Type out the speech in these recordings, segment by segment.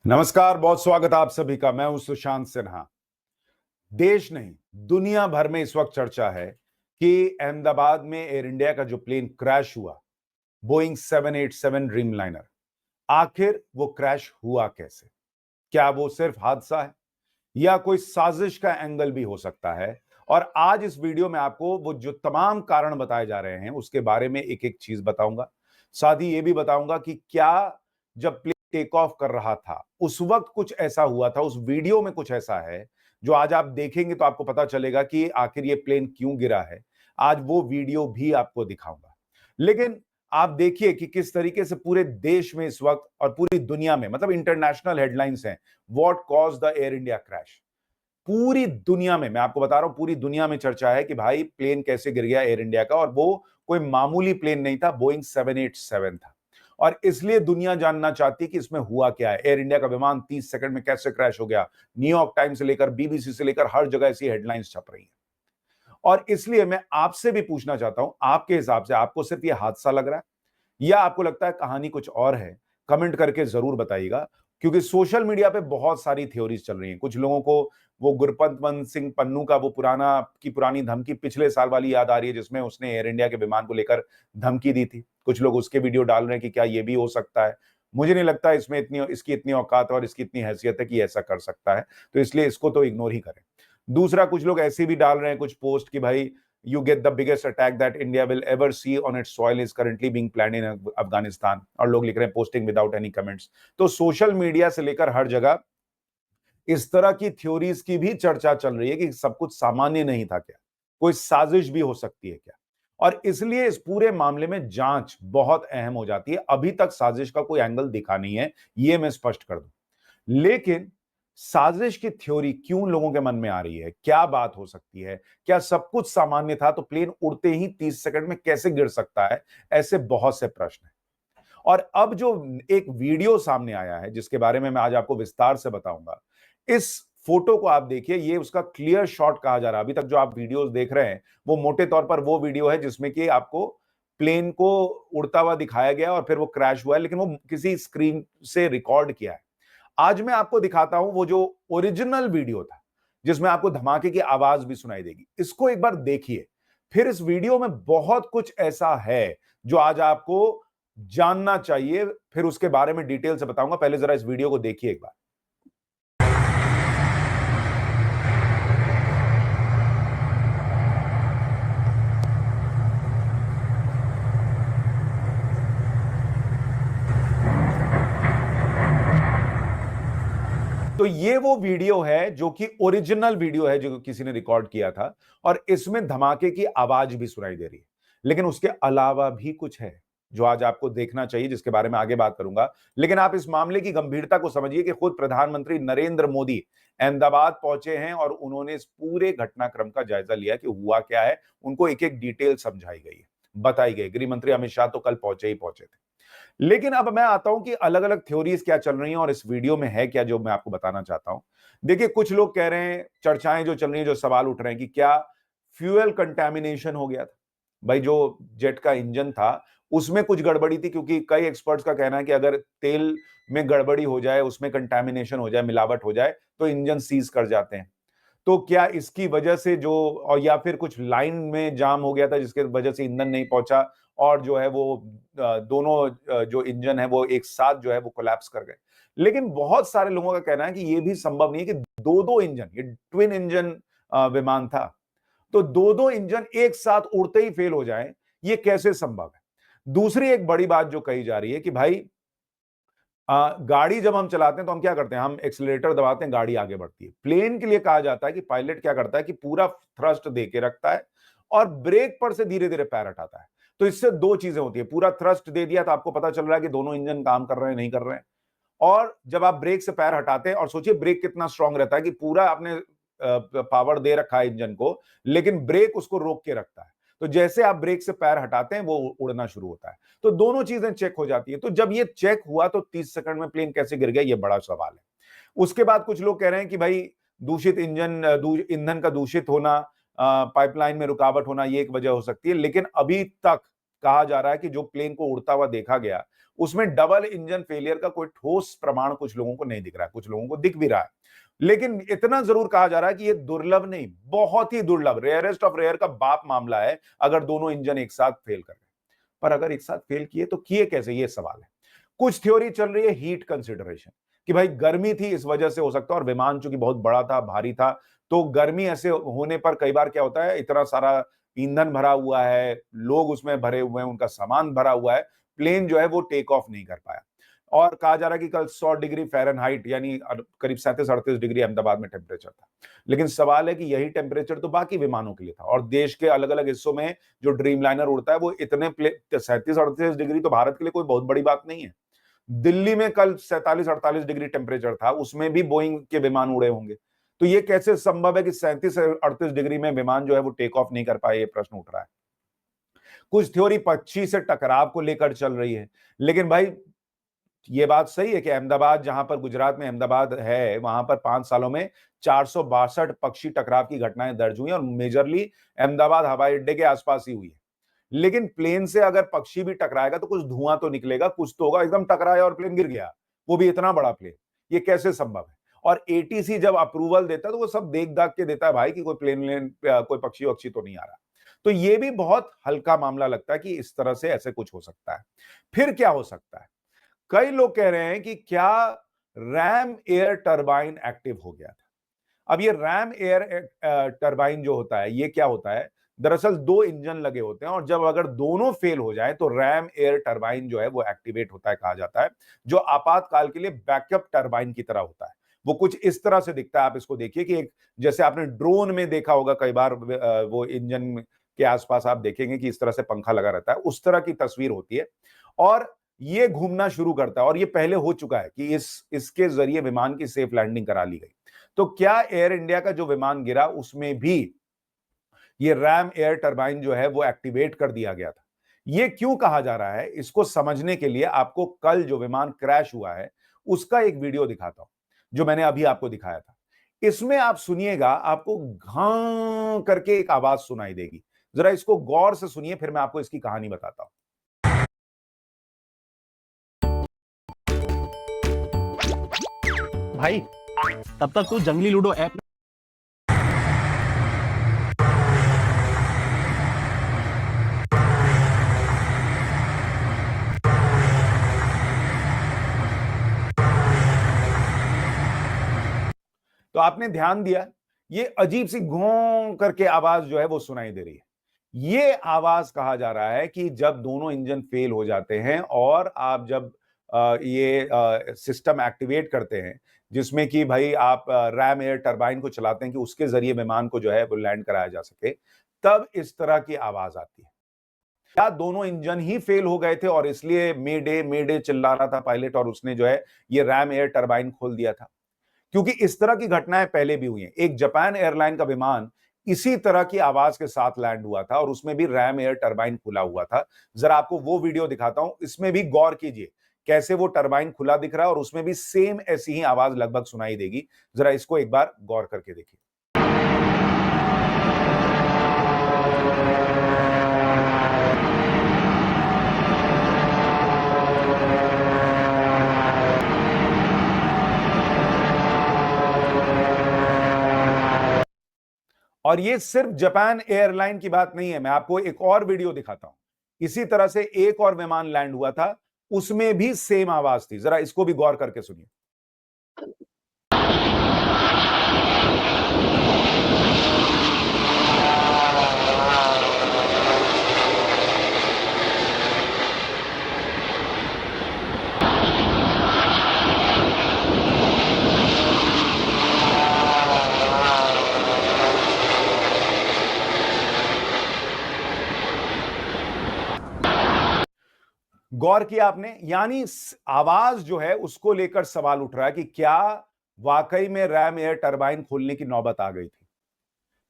नमस्कार, बहुत स्वागत है आप सभी का। मैं हूं सुशांत सिन्हा। देश नहीं, दुनिया भर में इस वक्त चर्चा है कि अहमदाबाद में एयर इंडिया का जो प्लेन क्रैश हुआ, बोइंग 787 ड्रीमलाइनर, आखिर वो क्रैश हुआ कैसे? क्या वो सिर्फ हादसा है या कोई साजिश का एंगल भी हो सकता है? और आज इस वीडियो में आपको वो जो तमाम कारण बताए जा रहे हैं उसके बारे में एक एक चीज बताऊंगा। साथ ही ये भी बताऊंगा कि क्या जब प्लेन टेक ऑफ कर रहा था उस वक्त कुछ ऐसा हुआ था, उस वीडियो में कुछ ऐसा है जो आज आप देखेंगे तो आपको पता चलेगा कि आखिर ये प्लेन क्यों गिरा है। आज वो वीडियो भी आपको दिखाऊंगा। लेकिन आप देखिए कि किस तरीके से पूरे देश में इस वक्त और पूरी दुनिया में, मतलब इंटरनेशनल हेडलाइंस हैं, what cause the air India crash. पूरी दुनिया में, मैं आपको बता रहा हूं, पूरी दुनिया में चर्चा है कि भाई प्लेन कैसे गिर गया एयर इंडिया का, और वो कोई मामूली प्लेन नहीं था, बोइंग 787 था। और इसलिए दुनिया जानना चाहती है कि इसमें हुआ क्या है। एयर इंडिया का विमान 30 सेकंड में कैसे क्रैश हो गया। न्यूयॉर्क टाइम्स से लेकर बीबीसी से लेकर हर जगह ऐसी हेडलाइंस छप रही हैं। और इसलिए मैं आपसे भी पूछना चाहता हूं, आपके हिसाब से आपको सिर्फ ये हादसा लग रहा है या आपको लगता है कहानी कुछ और है? कमेंट करके जरूर बताइएगा, क्योंकि सोशल मीडिया पे बहुत सारी थ्योरीज चल रही हैं। कुछ लोगों को वो गुरपतवंत सिंह पन्नू का वो पुरानी धमकी पिछले साल वाली याद आ रही है, जिसमें उसने एयर इंडिया के विमान को लेकर धमकी दी थी। कुछ लोग उसके वीडियो डाल रहे हैं कि क्या ये भी हो सकता है। मुझे नहीं लगता इसमें इसकी इतनी औकात और इसकी इतनी हैसियत है कि ऐसा कर सकता है, तो इसलिए इसको तो इग्नोर ही करें। दूसरा, कुछ लोग ऐसे भी डाल रहे हैं कुछ पोस्ट कि भाई you get the biggest attack that India will ever see on its soil is currently being planned in Afghanistan, और लोग लिख रहे हैं पोस्टिंग विदाउट एनी कमेंट्स। तो सोशल मीडिया से लेकर हर जगह इस तरह की थ्योरीज की भी चर्चा चल रही है कि सब कुछ सामान्य नहीं था क्या, कोई साजिश भी हो सकती है क्या। और इसलिए इस पूरे मामले में जांच बहुत अहम हो जाती है। अभी तक साजिश का कोई एंगल दिखा नहीं है, ये मैं स्पष्ट कर दूं। लेकिन साजिश की थ्योरी क्यों लोगों के मन में आ रही है? क्या बात हो सकती है? क्या सब कुछ सामान्य था तो प्लेन उड़ते ही 30 सेकंड में कैसे गिर सकता है? ऐसे बहुत से प्रश्न हैं। और अब जो एक वीडियो सामने आया है जिसके बारे में मैं आज आपको विस्तार से बताऊंगा, इस फोटो को आप देखिए, ये उसका क्लियर शॉट कहा जा रहा है। अभी तक जो आप वीडियोस देख रहे हैं वो मोटे तौर पर वो वीडियो है जिसमें कि आपको प्लेन को उड़ता हुआ दिखाया गया और फिर वो क्रैश हुआ है, लेकिन वो किसी स्क्रीन से रिकॉर्ड किया है। आज मैं आपको दिखाता हूं वो जो ओरिजिनल वीडियो था जिसमें आपको धमाके की आवाज भी सुनाई देगी। इसको एक बार देखिए। फिर इस वीडियो में बहुत कुछ ऐसा है जो आज आपको जानना चाहिए, फिर उसके बारे में डिटेल से बताऊंगा। पहले जरा इस वीडियो को देखिए एक बार। तो ये वो वीडियो है जो कि ओरिजिनल वीडियो है जो किसी ने रिकॉर्ड किया था, और इसमें धमाके की आवाज भी सुनाई दे रही है। लेकिन उसके अलावा भी कुछ है जो आज आपको देखना चाहिए, जिसके बारे में आगे बात करूंगा। लेकिन आप इस मामले की गंभीरता को समझिए कि खुद प्रधानमंत्री नरेंद्र मोदी अहमदाबाद पहुंचे हैं और उन्होंने इस पूरे घटनाक्रम का जायजा लिया कि हुआ क्या है। उनको एक एक डिटेल समझाई गई है, बताई गई। गृह मंत्री अमित शाह तो कल पहुंचे ही पहुंचे थे। लेकिन अब मैं आता हूं कि अलग अलग थ्योरीज क्या चल रही हैं और इस वीडियो में है क्या जो मैं आपको बताना चाहता हूं। देखिए, कुछ लोग कह रहे हैं, चर्चाएं जो चल रही हैं, जो सवाल उठ रहे हैं कि क्या फ्यूल कंटेमिनेशन हो गया था। भाई, जो जेट का इंजन था उसमें कुछ गड़बड़ी थी, क्योंकि कई एक्सपर्ट्स का कहना है कि अगर तेल में गड़बड़ी हो जाए, उसमें कंटेमिनेशन हो जाए, मिलावट हो जाए, तो इंजन सीज कर जाते हैं। तो क्या इसकी वजह से जो, और या फिर कुछ लाइन में जाम हो गया था जिसके वजह से ईंधन नहीं पहुंचा, और जो है वो दोनों जो इंजन है वो एक साथ जो है वो कोलैप्स कर गए। लेकिन बहुत सारे लोगों का कहना है कि ये भी संभव नहीं है कि दो दो इंजन, ये ट्विन इंजन विमान था, तो दो दो इंजन एक साथ उड़ते ही फेल हो जाए, ये कैसे संभव है? दूसरी एक बड़ी बात जो कही जा रही है कि भाई गाड़ी जब हम चलाते हैं तो हम क्या करते हैं, हम एक्सीलरेटर दबाते हैं, गाड़ी आगे बढ़ती है। प्लेन के लिए कहा जाता है कि पायलट क्या करता है कि पूरा थ्रस्ट दे के रखता है और ब्रेक पर से धीरे धीरे पैर हटाता है। तो इससे दो चीजें होती है, पूरा थ्रस्ट दे दिया तो आपको पता चल रहा है कि दोनों इंजन काम कर रहे हैं नहीं कर रहे हैं। और जब आप ब्रेक से पैर हटाते हैं, और सोचिए ब्रेक कितना स्ट्रांग रहता है कि पूरा आपने पावर दे रखा है इंजन को, लेकिन ब्रेक उसको रोक के रखता है। तो जैसे आप ब्रेक से पैर हटाते हैं वो उड़ना शुरू होता है। तो दोनों चीजें चेक हो जाती है। तो जब ये चेक हुआ तो 30 सेकंड में प्लेन कैसे गिर गया, ये बड़ा सवाल है। उसके बाद कुछ लोग कह रहे हैं कि भाई दूषित ईंधन का दूषित होना, पाइपलाइन में रुकावट होना, ये एक वजह हो सकती है। लेकिन अभी तक कहा जा रहा है कि जो प्लेन को उड़ता हुआ देखा गया उसमें डबल इंजन फेलियर का कोई ठोस प्रमाण कुछ लोगों को नहीं दिख रहा है, कुछ लोगों को दिख भी रहा है। लेकिन इतना जरूर कहा जा रहा है कि ये दुर्लभ नहीं, बहुत ही दुर्लभ, रेयरेस्ट ऑफ रेयर का बाप मामला है अगर दोनों इंजन एक साथ फेल कर रहे हैं। पर अगर एक साथ फेल किए तो किए कैसे, ये सवाल है। कुछ थ्योरी चल रही है हीट कंसिडरेशन, कि भाई गर्मी थी इस वजह से हो सकता है, और विमान चूंकि बहुत बड़ा था, भारी था, तो गर्मी ऐसे होने पर कई बार क्या होता है, इतना सारा ईंधन भरा हुआ है, लोग उसमें भरे हुए हैं, उनका सामान भरा हुआ है, प्लेन जो है वो टेक ऑफ नहीं कर पाया। और कहा जा रहा है कि कल 100 डिग्री फ़ारेनहाइट यानी करीब 37-38 डिग्री अहमदाबाद में टेम्परेचर था। लेकिन सवाल है कि यही टेम्परेचर तो बाकी विमानों के लिए था, और देश के अलग-अलग हिस्सों में जो ड्रीमलाइनर उड़ता है वो इतने 37-38 डिग्री तो भारत के लिए कोई बहुत बड़ी बात नहीं है। दिल्ली में कल 47-48 डिग्री टेम्परेचर था, उसमें भी बोइंग के विमान उड़े होंगे। तो ये कैसे संभव है कि 37-38 डिग्री में विमान जो है वो टेक ऑफ नहीं कर पाए, ये प्रश्न उठ रहा है। कुछ थ्योरी पक्षी से टकराव को लेकर चल रही है, लेकिन भाई ये बात सही है कि अहमदाबाद, जहां पर गुजरात में अहमदाबाद है, वहां पर 5 सालों में 462 पक्षी टकराव की घटनाएं दर्ज हुई और मेजरली अहमदाबाद हवाई अड्डे के आसपास ही हुई है। लेकिन प्लेन से अगर पक्षी भी टकराएगा तो कुछ धुआं तो निकलेगा, कुछ तो होगा। एकदम टकराया और प्लेन गिर गया, वो भी इतना बड़ा प्लेन, ये कैसे संभव है? और एटीसी जब अप्रूवल देता है तो वो सब देख दाख के देता है भाई कि कोई प्लेन कोई पक्षी वक्षी तो नहीं आ रहा। तो ये भी बहुत हल्का मामला लगता है कि इस तरह से ऐसे कुछ हो सकता है। फिर क्या हो सकता है? कई लोग कह रहे हैं कि क्या रैम एयर टरबाइन एक्टिव हो गया था। अब ये रैम एयर टरबाइन जो होता है, ये क्या होता है? दरअसल 2 इंजन लगे होते हैं, और जब अगर दोनों फेल हो जाए तो रैम एयर टरबाइन जो है वो एक्टिवेट होता है, कहा जाता है, जो आपातकाल के लिए बैकअप टरबाइन की तरह होता है। वो कुछ इस तरह से दिखता है, आप इसको देखिए कि एक, जैसे आपने ड्रोन में देखा होगा कई बार, वो इंजन के आसपास आप देखेंगे कि इस तरह से पंखा लगा रहता है, उस तरह की तस्वीर होती है। और ये घूमना शुरू करता है, और ये पहले हो चुका है कि इसके जरिए विमान की सेफ लैंडिंग करा ली गई। तो क्या एयर इंडिया का जो विमान गिरा उसमें भी ये रैम एयर टरबाइन जो है वो एक्टिवेट कर दिया गया था? ये क्यों कहा जा रहा है, इसको समझने के लिए आपको कल जो विमान क्रैश हुआ है उसका एक वीडियो दिखाता हूं, जो मैंने अभी आपको दिखाया था। इसमें आप सुनिएगा, आपको घां करके एक आवाज सुनाई देगी। जरा इसको गौर से सुनिए, फिर मैं आपको इसकी कहानी बताता हूं। भाई, तब तक तू जंगली लूडो ऐप तो आपने ध्यान दिया, ये अजीब सी घों करके आवाज जो है वो सुनाई दे रही है। ये आवाज, कहा जा रहा है कि जब दोनों इंजन फेल हो जाते हैं और आप जब ये सिस्टम एक्टिवेट करते हैं, जिसमें कि भाई आप रैम एयर टरबाइन को चलाते हैं कि उसके जरिए विमान को जो है वो लैंड कराया जा सके, तब इस तरह की आवाज आती है। क्या दोनों इंजन ही फेल हो गए थे और इसलिए मे डे चिल्ला रहा था पायलट, और उसने जो है ये रैम एयर टरबाइन खोल दिया था? क्योंकि इस तरह की घटनाएं पहले भी हुई हैं। एक जापान एयरलाइन का विमान इसी तरह की आवाज के साथ लैंड हुआ था, और उसमें भी रैम एयर टरबाइन खुला हुआ था। जरा आपको वो वीडियो दिखाता हूं, इसमें भी गौर कीजिए कैसे वो टरबाइन खुला दिख रहा है, और उसमें भी सेम ऐसी ही आवाज लगभग सुनाई देगी। जरा इसको एक बार गौर करके देखिए। और ये सिर्फ जापान एयरलाइन की बात नहीं है, मैं आपको एक और वीडियो दिखाता हूं। इसी तरह से एक और विमान लैंड हुआ था, उसमें भी सेम आवाज थी। जरा इसको भी गौर करके सुनिए। गौर किया आपने? यानी आवाज जो है उसको लेकर सवाल उठ रहा है कि क्या वाकई में रैम एयर टरबाइन खोलने की नौबत आ गई थी।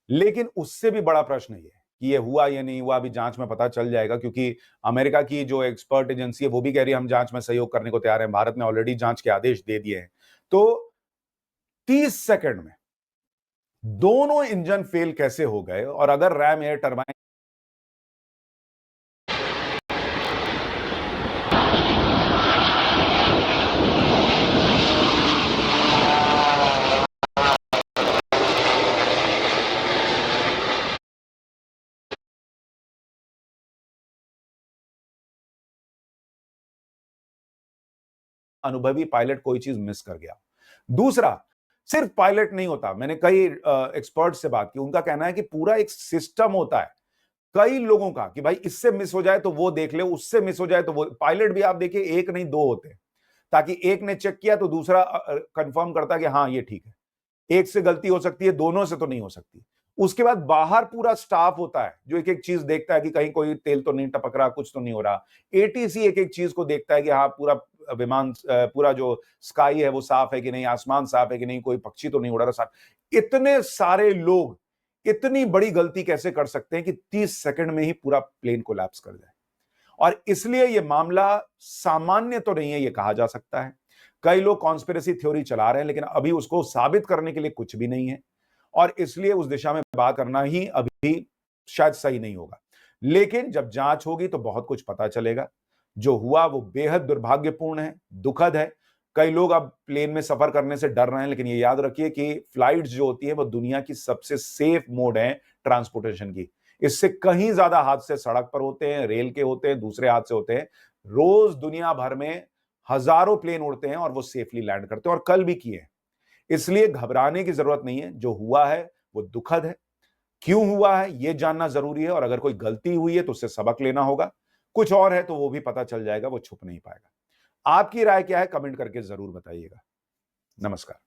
लेकिन उससे भी बड़ा प्रश्न ये है कि ये हुआ या नहीं हुआ, अभी जांच में पता चल जाएगा, क्योंकि अमेरिका की जो एक्सपर्ट एजेंसी है वो भी कह रही है हम जांच में सहयोग करने को तैयार हैं। भारत ने ऑलरेडी जांच के आदेश दे दिए हैं। तो 30 सेकंड में दोनों इंजन फेल कैसे हो गए, और अगर रैम एयर टरबाइन अनुभवी पायलट कोई चीज मिस कर गया। दूसरा, सिर्फ पायलट नहीं होता, मैंने कई एक्सपर्ट से बात की, उनका कहना है कि पूरा एक सिस्टम होता है कई लोगों का कि भाई इससे मिस हो जाए तो वो देख ले, उससे मिस हो जाए तो वो। पायलट भी आप देखिए एक नहीं दो होते हैं, ताकि एक ने चेक किया तो दूसरा कंफर्म करता है कि हाँ ये ठीक है। एक से गलती हो सकती है, दोनों से तो नहीं हो सकती। उसके बाद बाहर पूरा स्टाफ होता है जो एक एक चीज देखता है कि कहीं कोई तेल तो नहीं टपक रहा, कुछ तो नहीं हो रहा। एटीसी एक एक चीज को देखता है कि हाँ पूरा विमान, पूरा जो स्काई है वो साफ है कि नहीं, आसमान साफ है कि नहीं, कोई पक्षी तो नहीं उड़ रहा साफ। इतने सारे लोग इतनी बड़ी गलती कैसे कर सकते हैं कि 30 सेकंड में ही पूरा प्लेन कोलैप्स कर जाए। और इसलिए यह मामला सामान्य तो नहीं है, यह कहा जा सकता है। कई लोग कॉन्स्पिरेसी थ्योरी चला रहे हैं, लेकिन अभी उसको साबित करने के लिए कुछ भी नहीं है, और इसलिए उस दिशा में बात करना ही अभी शायद सही नहीं होगा। लेकिन जब जांच होगी तो बहुत कुछ पता चलेगा। जो हुआ वो बेहद दुर्भाग्यपूर्ण है, दुखद है। कई लोग अब प्लेन में सफर करने से डर रहे हैं, लेकिन ये याद रखिए कि फ्लाइट्स जो होती है वो दुनिया की सबसे सेफ मोड है ट्रांसपोर्टेशन की। इससे कहीं ज्यादा हादसे सड़क पर होते हैं, रेल के होते हैं, दूसरे हादसे होते हैं। रोज दुनिया भर में हजारों प्लेन उड़ते हैं और वो सेफली लैंड करते हैं, और कल भी किए। इसलिए घबराने की जरूरत नहीं है। जो हुआ है वो दुखद है। क्यों हुआ है यह जानना जरूरी है, और अगर कोई गलती हुई है तो उससे सबक लेना होगा। कुछ और है तो वो भी पता चल जाएगा, वो छुप नहीं पाएगा। आपकी राय क्या है, कमेंट करके जरूर बताइएगा। नमस्कार।